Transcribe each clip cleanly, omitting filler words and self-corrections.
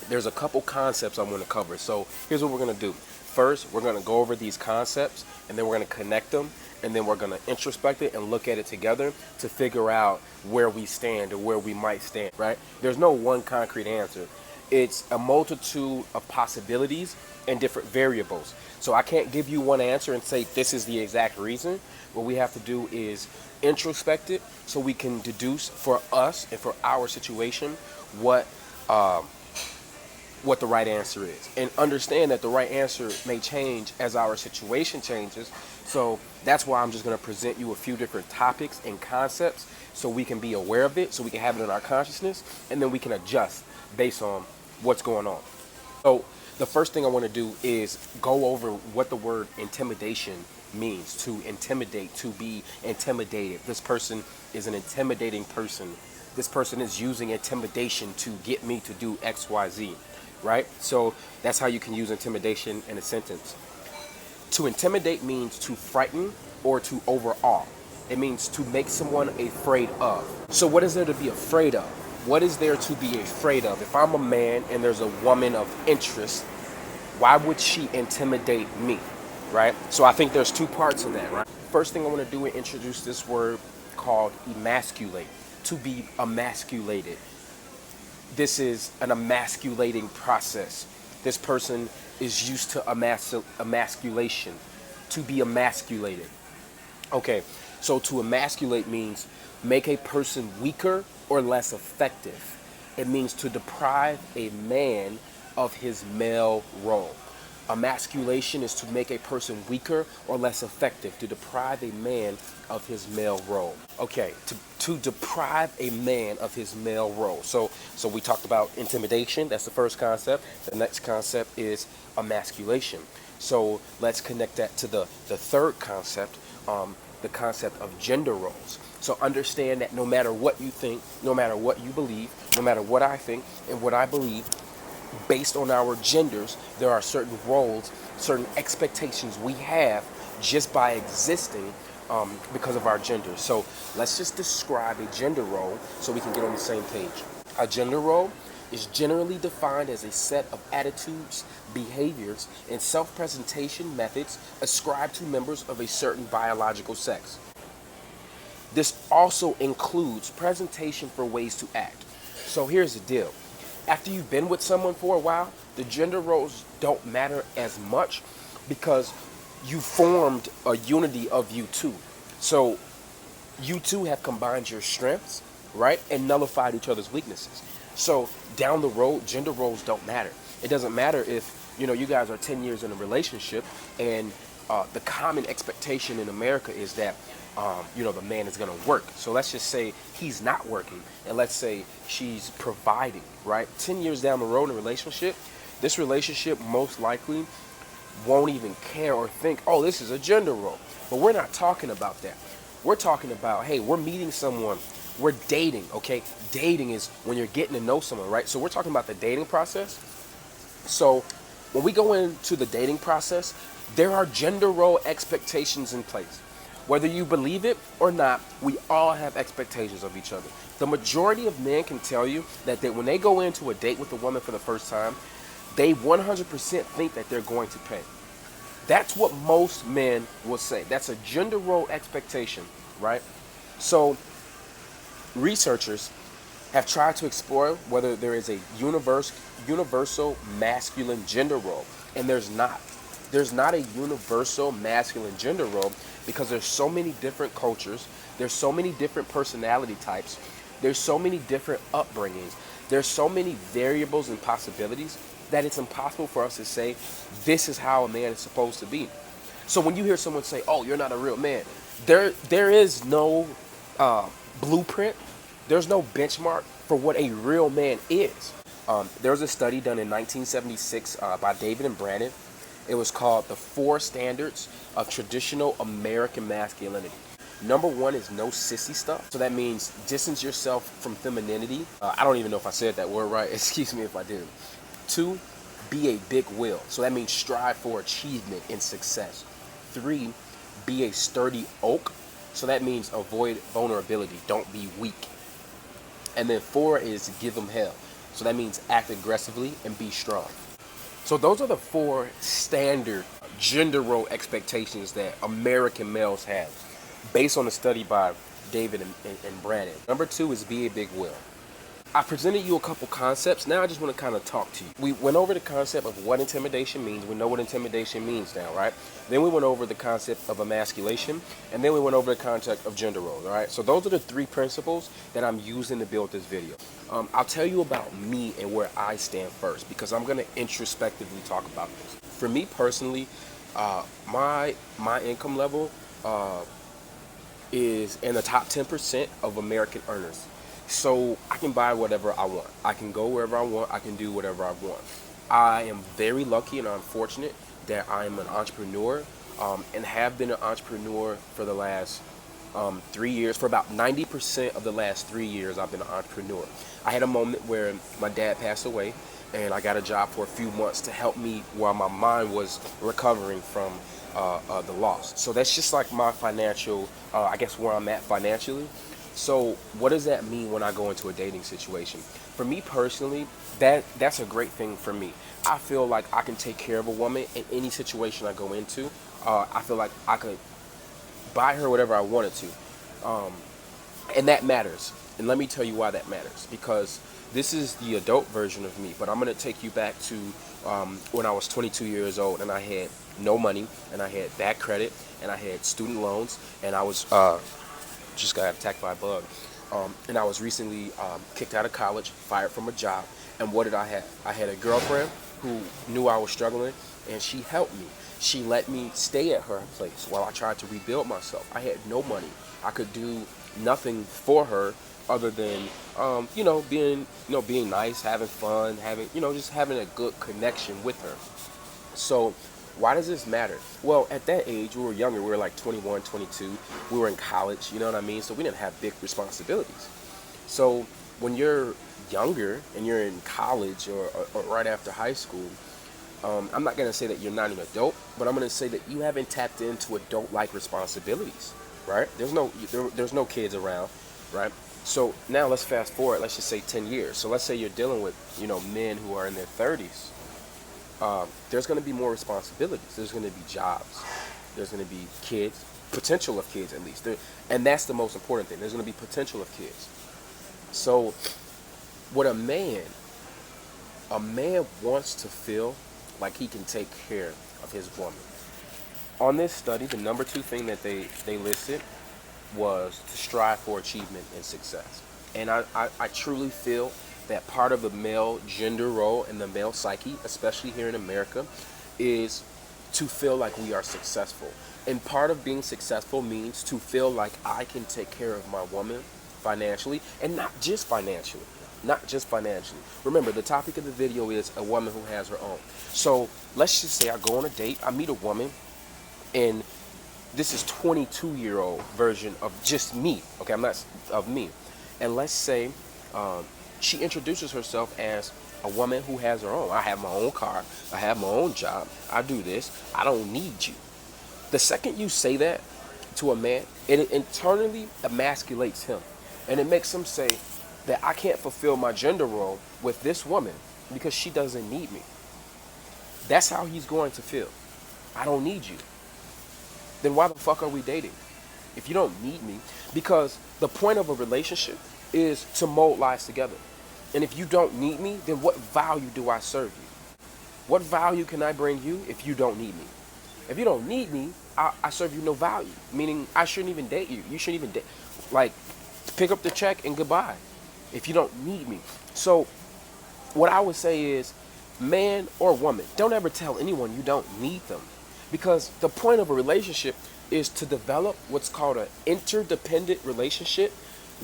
There's a couple concepts I want to cover. So here's what we're going to do. First, we're going to go over these concepts, and then we're going to connect them, and then we're going to introspect it and look at it together to figure out where we stand or where we might stand, right? There's no one concrete answer. It's a multitude of possibilities and different variables. So I can't give you one answer and say this is the exact reason. What we have to do is introspect it so we can deduce for us and for our situation what the right answer is, and understand that the right answer may change as our situation changes. So that's why I'm just going to present you a few different topics and concepts so we can be aware of it, so we can have it in our consciousness, and then we can adjust based on what's going on. So the first thing I want to do is go over what the word intimidation means. To intimidate, to be intimidated. This person is an intimidating person. This person is using intimidation to get me to do X, Y, Z. Right? So that's how you can use intimidation in a sentence. To intimidate means to frighten or to overawe. It means to make someone afraid of. So what is there to be afraid of? What is there to be afraid of? If I'm a man and there's a woman of interest, why would she intimidate me? Right? So I think there's two parts in that, right? First thing I want to do is introduce this word called emasculate. To be emasculated. This is an emasculating process. This person is used to emasculation, to be emasculated. Okay, so to emasculate means make a person weaker or less effective. It means to deprive a man of his male role. Emasculation is to make a person weaker or less effective, to deprive a man of his male role. Okay, to deprive a man of his male role. So we talked about intimidation. That's the first concept. The next concept is emasculation. So let's connect that to the third concept, the concept of gender roles. So understand that no matter what you think, no matter what you believe, no matter what I think and what I believe, based on our genders, there are certain roles, certain expectations we have just by existing because of our gender. So let's just describe a gender role so we can get on the same page. A gender role is generally defined as a set of attitudes, behaviors, and self-presentation methods ascribed to members of a certain biological sex. This also includes presentation for ways to act. So here's the deal. After you've been with someone for a while, the gender roles don't matter as much because you formed a unity of you two. So you two have combined your strengths, right, and nullified each other's weaknesses. So down the road, gender roles don't matter. It doesn't matter if, you guys are 10 years in a relationship and the common expectation in America is that the man is going to work. So let's just say he's not working, and let's say she's providing, right? 10 years down the road in a relationship, this relationship most likely won't even care or think, oh, this is a gender role. But we're not talking about that. We're talking about, hey, we're meeting someone, we're dating, okay? Dating is when you're getting to know someone, right? So we're talking about the dating process. So when we go into the dating process, there are gender role expectations in place. Whether you believe it or not, we all have expectations of each other. The majority of men can tell you that when they go into a date with a woman for the first time, they 100% think that they're going to pay. That's what most men will say. That's a gender role expectation, right? So researchers have tried to explore whether there is a universal masculine gender role, and there's not. There's not a universal masculine gender role because there's so many different cultures, there's so many different personality types, there's so many different upbringings, there's so many variables and possibilities that it's impossible for us to say this is how a man is supposed to be. So when you hear someone say, oh, you're not a real man, there is no blueprint, there's no benchmark for what a real man is. There was a study done in 1976 by David and Brandon. It was called the 4 Standards of Traditional American Masculinity. Number 1 is no sissy stuff. So that means distance yourself from femininity. I don't even know if I said that word right. Excuse me if I did. 2, be a big will. So that means strive for achievement and success. 3, be a sturdy oak. So that means avoid vulnerability. Don't be weak. And then 4 is give them hell. So that means act aggressively and be strong. So those are the 4 standard gender role expectations that American males have, based on a study by David and Brandon. Number 2 is be a big will. I presented you a couple concepts. Now I just want to kind of talk to you. We went over the concept of what intimidation means. We know what intimidation means now, right? Then we went over the concept of emasculation, and then we went over the concept of gender roles, all right? So those are the 3 principles that I'm using to build this video. I'll tell you about me and where I stand first, because I'm going to introspectively talk about this. For me personally, my income level is in the top 10% of American earners. So I can buy whatever I want. I can go wherever I want. I can do whatever I want. I am very lucky and unfortunate that I am an entrepreneur and have been an entrepreneur for the last 3 years. For about 90% of the last 3 years, I've been an entrepreneur. I had a moment where my dad passed away, and I got a job for a few months to help me while my mind was recovering from the loss. So that's just like my financial, I guess, where I'm at financially. So what does that mean when I go into a dating situation? For me personally, that's a great thing for me. I feel like I can take care of a woman in any situation I go into. I feel like I could buy her whatever I wanted to. And that matters. And let me tell you why that matters. Because this is the adult version of me. But I'm going to take you back to when I was 22 years old and I had no money and I had bad credit and I had student loans and I was... just got attacked by a bug. And I was recently kicked out of college, fired from a job. And what did I have? I had a girlfriend who knew I was struggling, and she helped me. She let me stay at her place while I tried to rebuild myself. I had no money. I could do nothing for her other than, being nice, having fun, just having a good connection with her. So why does this matter? Well, at that age, we were younger. We were like 21, 22. We were in college, you know what I mean? So we didn't have big responsibilities. So when you're younger and you're in college or right after high school, I'm not going to say that you're not an adult, but I'm going to say that you haven't tapped into adult-like responsibilities, right? There's no kids around, right? So now let's fast forward. Let's just say 10 years. So let's say you're dealing with, men who are in their 30s. There's going to be more responsibilities. There's going to be jobs. There's going to be kids, potential of kids at least. And that's the most important thing. There's going to be potential of kids. So what a man wants to feel like he can take care of his woman. On this study, the number 2 thing that they listed was to strive for achievement and success. And I truly feel that part of the male gender role and the male psyche, especially here in America, is to feel like we are successful. And part of being successful means to feel like I can take care of my woman financially, and not just financially. Not just financially. Remember, the topic of the video is a woman who has her own. So let's just say I go on a date, I meet a woman, and this is 22-year-old version of just me. Okay, I'm not of me. And let's say she introduces herself as a woman who has her own. I have my own car. I have my own job. I do this. I don't need you. The second you say that to a man, it internally emasculates him. And it makes him say that I can't fulfill my gender role with this woman because she doesn't need me. That's how he's going to feel. I don't need you. Then why the fuck are we dating? If you don't need me, because the point of a relationship is to mold lives together. And if you don't need me, then what value do I serve you? What value can I bring you if you don't need me? If you don't need me, I serve you no value. Meaning I shouldn't even date you. You shouldn't even date. Like, pick up the check and goodbye if you don't need me. So what I would say is, man or woman, don't ever tell anyone you don't need them. Because the point of a relationship is to develop what's called an interdependent relationship,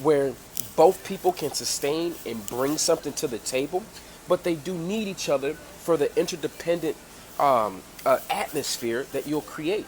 where both people can sustain and bring something to the table, but they do need each other for the interdependent atmosphere that you'll create.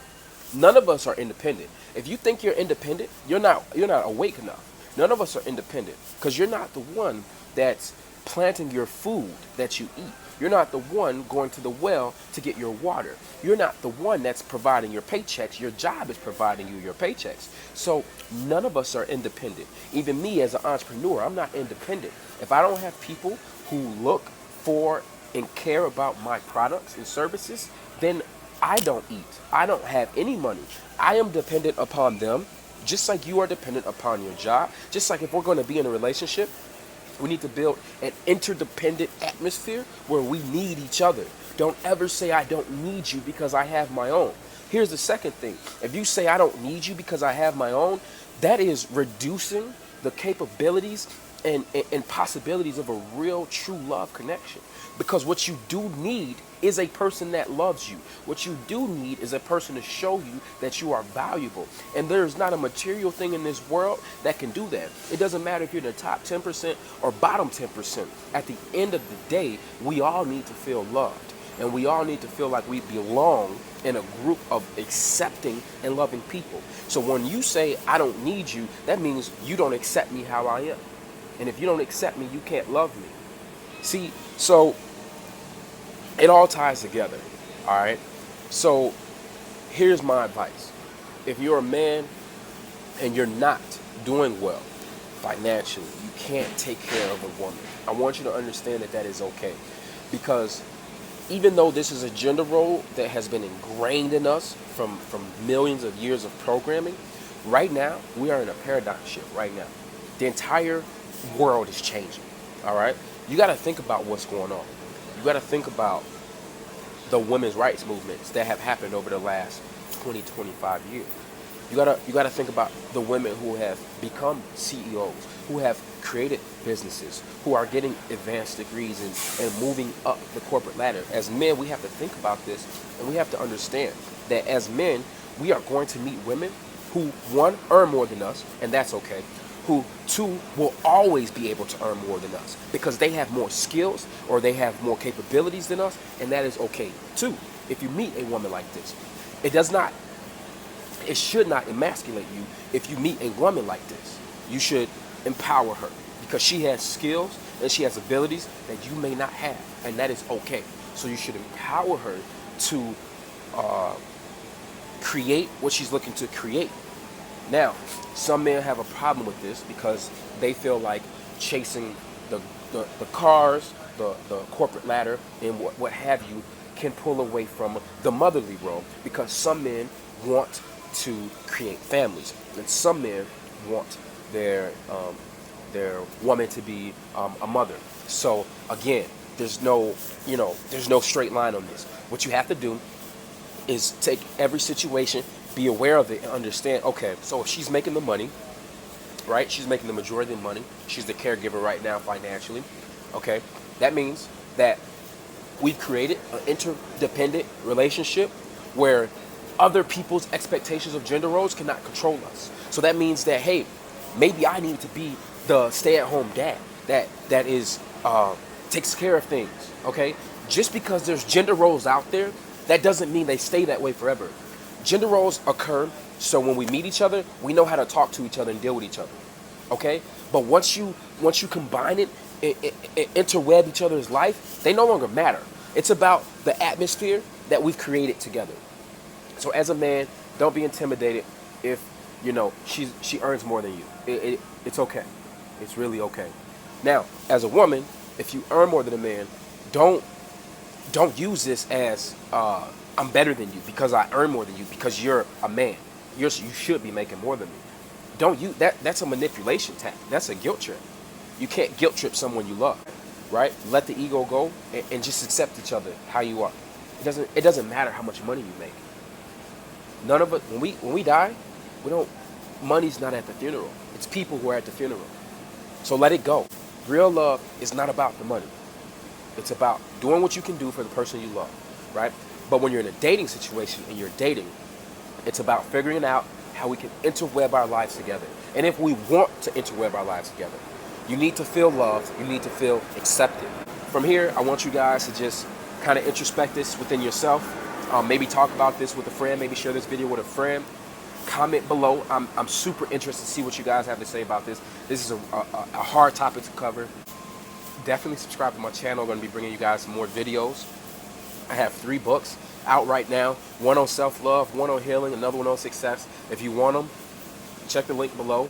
None of us are independent. If you think you're independent, you're not awake enough. None of us are independent because you're not the one that's planting your food that you eat. You're not the one going to the well to get your water. You're not the one that's providing your paychecks. Your job is providing you your paychecks. So none of us are independent. Even me as an entrepreneur, I'm not independent. If I don't have people who look for and care about my products and services, then I don't eat. I don't have any money. I am dependent upon them, just like you are dependent upon your job. Just like if we're going to be in a relationship, we need to build an interdependent atmosphere where we need each other. Don't ever say I don't need you because I have my own. Here's the second thing. If you say I don't need you because I have my own, that is reducing the capabilities and possibilities of a real true love connection. Because what you do need is a person that loves you. What you do need is a person to show you that you are valuable. And there's not a material thing in this world that can do that. It doesn't matter if you're in the top 10% or bottom 10%. At the end of the day, we all need to feel loved. And we all need to feel like we belong in a group of accepting and loving people. So when you say, I don't need you, that means you don't accept me how I am. And if you don't accept me, you can't love me. See, so it all ties together, all right? So here's my advice. If you're a man and you're not doing well financially, you can't take care of a woman, I want you to understand that that is okay. Because even though this is a gender role that has been ingrained in us from millions of years of programming, right now, we are in a paradigm shift right now. The entire world is changing, all right? You got to think about what's going on. You got to think about the women's rights movements that have happened over the last 20, 25 years. You gotta think about the women who have become CEOs, who have created businesses, who are getting advanced degrees and moving up the corporate ladder. As men, we have to think about this, and we have to understand that as men, we are going to meet women who, one, earn more than us, and that's okay. Who, two, will always be able to earn more than us because they have more skills or they have more capabilities than us, and that is okay too. If you meet a woman like this, it should not emasculate you. If you meet a woman like this, you should empower her because she has skills and she has abilities that you may not have, and that is okay. So you should empower her to create what she's looking to create. Now, some men have a problem with this because they feel like chasing the cars, the corporate ladder, and what have you can pull away from the motherly role, because some men want to create families and some men want their woman to be a mother. So again, there's no straight line on this. What you have to do is take every situation, be aware of it, and understand, okay, so if she's making the money, right? She's making the majority of the money. She's the caregiver right now financially. Okay, that means that we've created an interdependent relationship where other people's expectations of gender roles cannot control us. So that means that, hey, maybe I need to be the stay-at-home dad that is takes care of things. Okay, just because there's gender roles out there, that doesn't mean they stay that way forever. Gender roles occur, so when we meet each other, we know how to talk to each other and deal with each other. Okay? But once you combine it, interweb each other's life, they no longer matter. It's about the atmosphere that we've created together. So as a man, don't be intimidated if, she earns more than you. It's okay. It's really okay. Now, as a woman, if you earn more than a man, don't use this as I'm better than you because I earn more than you because you're a man. You should be making more than me. Don't use that. That's a manipulation tactic. That's a guilt trip. You can't guilt trip someone you love, right? Let the ego go and just accept each other how you are. It doesn't matter how much money you make. None of it. When we die, money's not at the funeral. It's people who are at the funeral. So let it go. Real love is not about the money. It's about doing what you can do for the person you love, right? But when you're in a dating situation and you're dating, it's about figuring out how we can interweb our lives together. And if we want to interweb our lives together, you need to feel loved. You need to feel accepted. From here, I want you guys to just kind of introspect this within yourself. Maybe talk about this with a friend. Maybe share this video with a friend. Comment below. I'm super interested to see what you guys have to say about this. This is a hard topic to cover. definitely subscribe to my channel. I'm going to be bringing you guys some more videos. I have 3 books out right now. One on self-love, one on healing, another one on success. If you want them, check the link below.